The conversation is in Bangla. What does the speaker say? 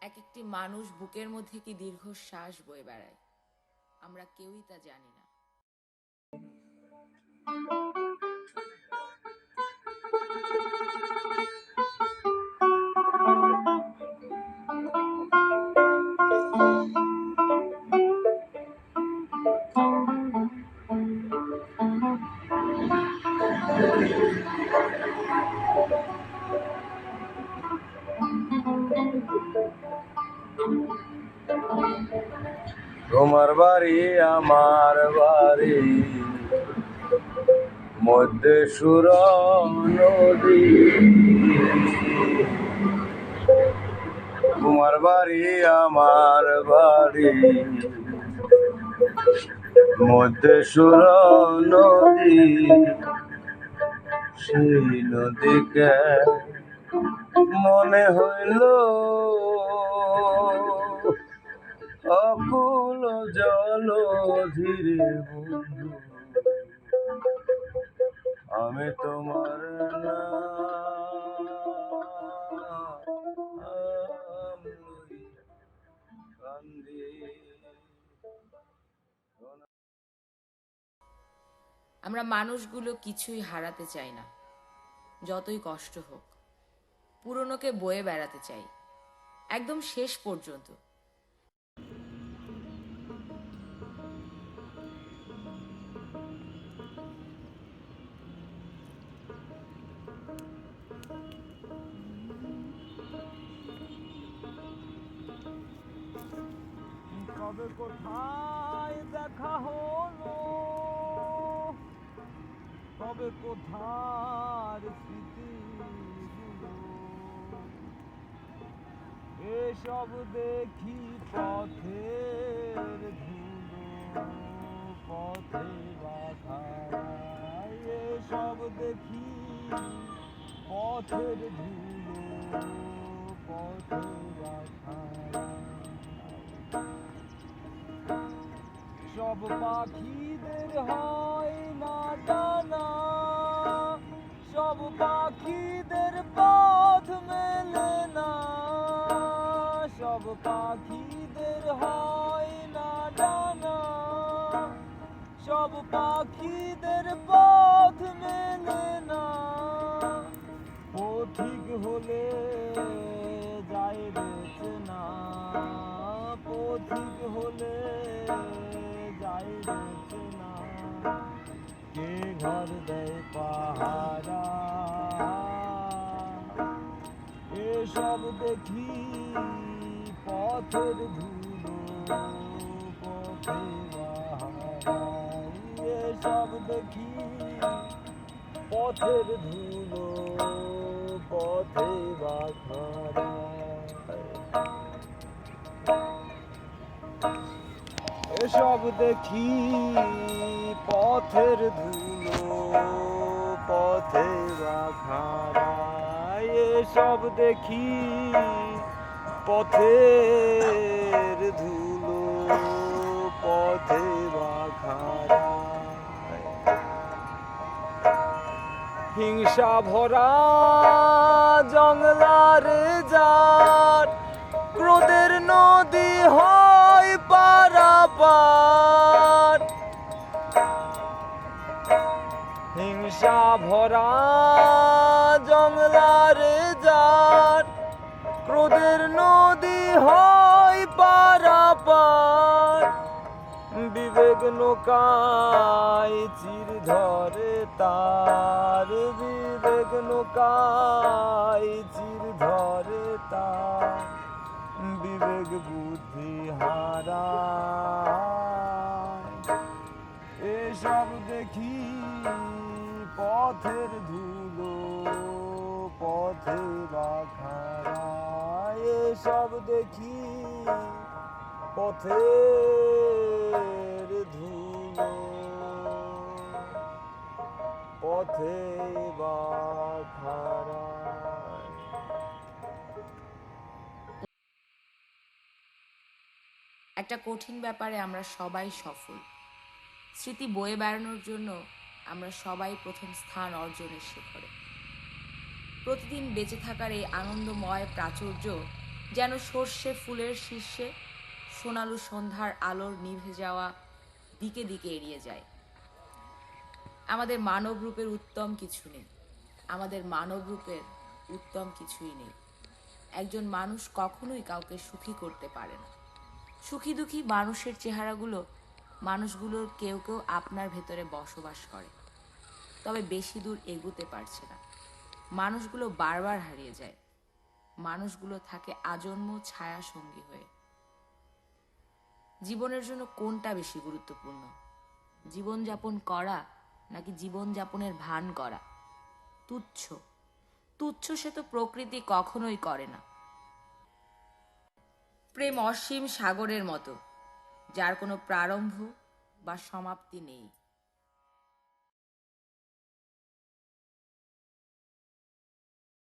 এক একটি মানুষ বুকের মধ্যে কি দীর্ঘশ্বাস বয়ে বেড়ায়, আমরা কেউই তা জানি না। তোমার বাড়ি আমার বাড়ি, মধ্যে সুর নদী। তোমার বাড়ি আমার বাড়ি, মধ্যে সুর নদী। সেই নদীকে মনে হইল অকুল জল ধীরে বন্ধু, আমি তোমার নাম কান্দি। আমরা মানুষগুলো কিছুই হারাতে চাই না, যতই কষ্ট হোক। পুরনোকে বয়ে বেড়াতে চাই একদম শেষ পর্যন্ত। কবে কোথায় দেখা হলো, কবে কোথার স্মৃতিগুলো, এসব দেখি পথের ধুলো, পথে বাধা। এসব দেখি পথের ধুলো, পথে বাধা। সব পাখিদের হয় না ডানা, সব পাখিদের পথ মেলে না। সব পাখিদের হয় না ডানা, সব পাখিদের পথ মেলে না। পথিক হলে যায় বেঁচে না, পথিক হলে যায় বেঁচে না। কে ঘর দেয় পাহারা, এসব দেখি পথের ধুলো, পথে বাহারা। এসব দেখি পথের ধুলো, পথে বাখারা। এসব দেখি পথের ধুলো, পথে বাখারা। এসব দেখি পথের ধুলো, পথে বাখারা। হিংসা ভরা জংলার জার, ক্রোধের নদী হয় পারাপার। হিংসা ভরা জংলার জার, ক্রোধের নদী হয় পারাপার। বিবেক নৌকায় চির ধরে তার, বিবেক নৌকায় চির ধরে তার। বিবেক বুদ্ধি হারা, এসব দেখি পথের ধুলো, পথে বাখারা। এসব দেখি পথের ধুলো, পথে বাখারা। একটা কঠিন ব্যাপারে আমরা সবাই সফল। স্মৃতি বয়ে বেড়ানোর জন্য আমরা সবাই প্রথম স্থান অর্জনের শিখরে। প্রতিদিন বেঁচে থাকার এই আনন্দময় প্রাচুর্য যেন সর্ষে ফুলের শীর্ষে সোনালু সন্ধ্যার আলোর নিভে যাওয়া দিকে দিকে এড়িয়ে যায়। আমাদের মানব রূপের উত্তম কিছু নেই, আমাদের মানব রূপের উত্তম কিছুই নেই। একজন মানুষ কখনোই কাউকে সুখী করতে পারে না। সুখী দুঃখী মানুষের চেহারাগুলো, মানুষগুলোর কেউ কেউ আপনার ভেতরে বসবাস করে, তবে বেশি দূর এগুতে পারছে না। মানুষগুলো বারবার হারিয়ে যায়, মানুষগুলো থাকে আজন্ম ছায়া সঙ্গী হয়ে। জীবনের জন্য কোনটা বেশি গুরুত্বপূর্ণ, জীবনযাপন করা নাকি জীবনযাপনের ভান করা? তুচ্ছ তুচ্ছ সে তো প্রকৃতি কখনোই করে না। প্রেম অসীম সাগরের মতো, যার কোনো প্রারম্ভ বা সমাপ্তি নেই।